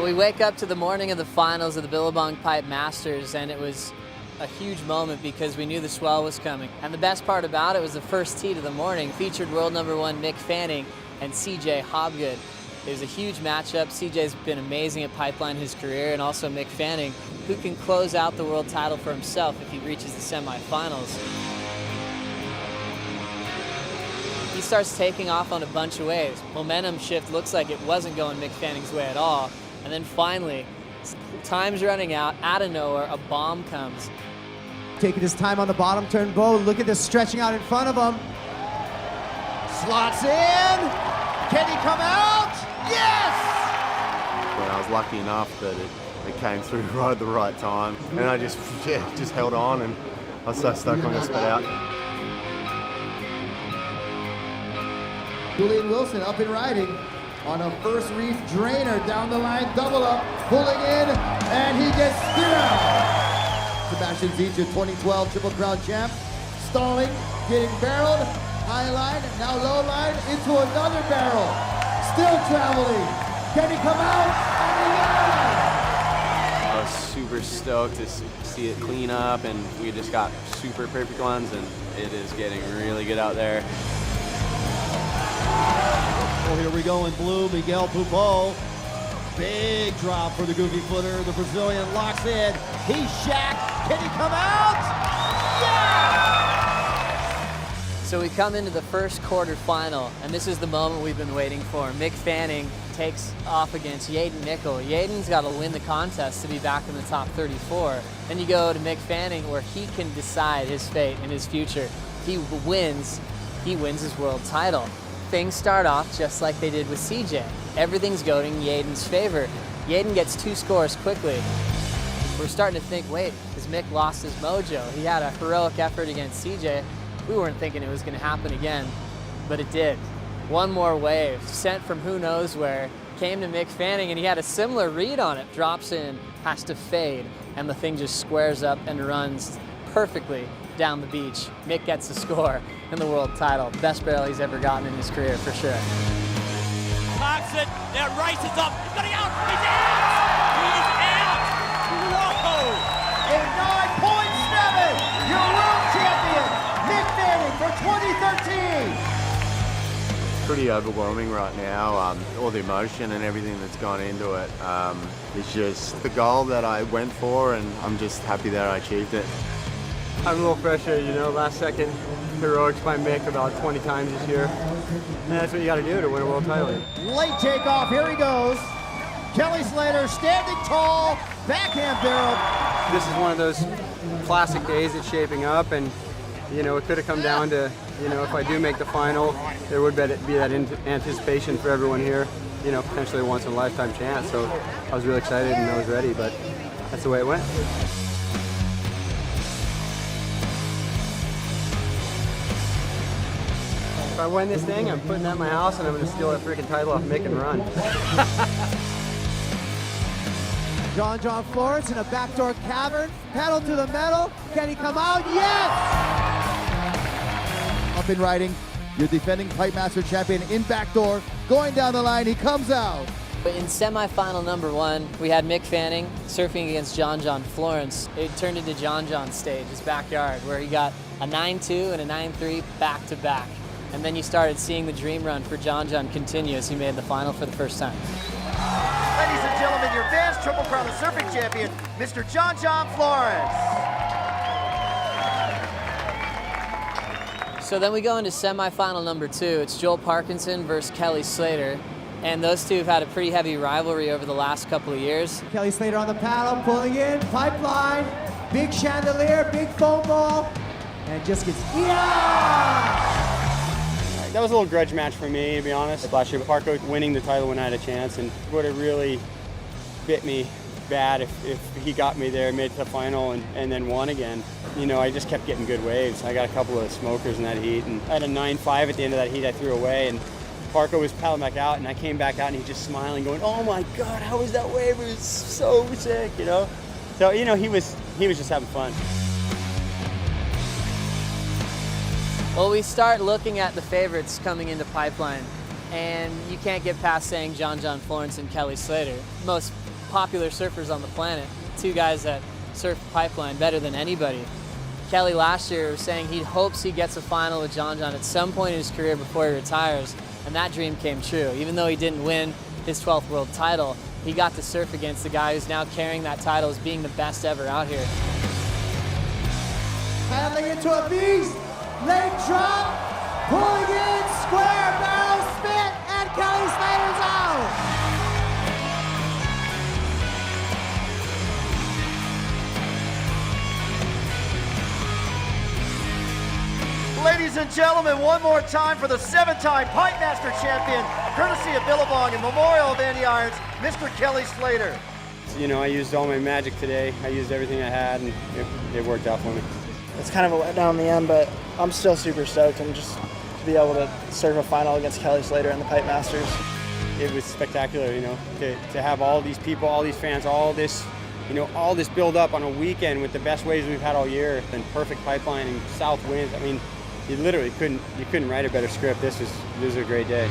Well, we wake up to the morning of the finals of the Billabong Pipe Masters, and it was a huge moment because we knew the swell was coming. And the best part about it was the first heat of the morning featured world number 1 Mick Fanning and CJ Hobgood. It was a huge matchup. CJ's been amazing at pipeline his career, and also Mick Fanning, who can close out the world title for himself if he reaches the semifinals. He starts taking off on a bunch of waves. Momentum shift looks like it wasn't going Mick Fanning's way at all. And then finally, time's running out. Out of nowhere, a bomb comes. Taking his time on the bottom turn bow. Look at this stretching out in front of him. Slots in. Can he come out? Yes! Well, I was lucky enough that it came through right at the right time. And I just held on, and I was so stoked when I spit out. Julian Wilson up and riding on a first reef drainer down the line, double up, pulling in, and he gets spit out. Sebastian Zietz, 2012 Triple Crown champ, stalling, getting barreled, high line, now low line, into another barrel, still traveling. Can he come out? I was super stoked to see it clean up, and we just got super perfect ones, and it is getting really good out there. Well, here we go in blue, Miguel Pupol. Big drop for the goofy footer. The Brazilian locks in. He's shacked. Can he come out? Yeah! So we come into the first quarterfinal, and this is the moment we've been waiting for. Mick Fanning takes off against Yaden Nickel. Yaden's got to win the contest to be back in the top 34. Then you go to Mick Fanning, where he can decide his fate and his future. He wins his world title. Things start off just like they did with CJ. Everything's going Yaden's favor. Yaden gets 2 scores quickly. We're starting to think, wait, has Mick lost his mojo? He had a heroic effort against CJ. We weren't thinking it was going to happen again, but it did. One more wave, sent from who knows where, came to Mick Fanning, and he had a similar read on it. Drops in, has to fade, and the thing just squares up and runs perfectly down the beach. Mick gets the score and the world title. Best barrel he's ever gotten in his career, for sure. Parks it, now races up, he's got it out, he's out! He's out! Whoa! A 9.7, your world champion, Mick Fanning for 2013. Pretty overwhelming right now. All the emotion and everything that's gone into it. It's just the goal that I went for, and I'm just happy that I achieved it. I'm a little frustrated, you know, last second heroics by Mick about 20 times this year. And that's what you got to do to win a world title. Late takeoff, here he goes. Kelly Slater standing tall, backhand barrel. This is one of those classic days that's shaping up, and, you know, it could have come down to, you know, if I do make the final, there would be that anticipation for everyone here, you know, potentially a once-in-a-lifetime chance. So I was really excited and I was ready, but that's the way it went. If I win this thing, I'm putting that in my house and I'm going to steal that freaking title off Mick and run. John Florence in a backdoor cavern, pedal to the metal. Can he come out? Yes! Up and riding, your defending Pipe Master champion in backdoor, going down the line, he comes out. But in semifinal number 1, we had Mick Fanning surfing against John Florence. It turned into John's stage, his backyard, where he got a 9-2 and a 9-3 back-to-back. And then you started seeing the dream run for John continue as he made the final for the first time. Ladies and gentlemen, your Vans Triple Crown of Surfing champion, Mr. John Florence. So then we go into semifinal number 2. It's Joel Parkinson versus Kelly Slater. And those two have had a pretty heavy rivalry over the last couple of years. Kelly Slater on the paddle, pulling in, pipeline, big chandelier, big foam ball, and just gets, yeah! That was a little grudge match for me, to be honest. Last year, Parko winning the title when I had a chance, and would have really bit me bad if he got me there, made it to the final, and then won again. You know, I just kept getting good waves. I got a couple of smokers in that heat, and I had a 9-5 at the end of that heat I threw away, and Parko was paddling back out, and I came back out, and he's just smiling, going, "Oh my God, how was that wave? It was so sick," you know? So, you know, he was just having fun. Well, we start looking at the favorites coming into Pipeline, and you can't get past saying John Florence and Kelly Slater. Most popular surfers on the planet, 2 guys that surf pipeline better than anybody. Kelly last year was saying he hopes he gets a final with John at some point in his career before he retires, and that dream came true. Even though he didn't win his 12th world title, he got to surf against the guy who's now carrying that title as being the best ever out here. Paddling into a beast, leg drop, pulling in, square barrel spit, and Kelly Slater's out. Ladies and gentlemen, one more time for the 7-time Pipe Master champion, courtesy of Billabong and Memorial of Andy Irons, Mr. Kelly Slater. You know, I used all my magic today. I used everything I had, and it worked out for me. It's kind of a letdown in the end, but I'm still super stoked, and just to be able to surf a final against Kelly Slater in the Pipe Masters. It was spectacular, you know, to have all these people, all these fans, all this, you know, all this build up on a weekend with the best waves we've had all year, and perfect pipeline and south winds. I mean, you literally couldn't write a better script. This was a great day.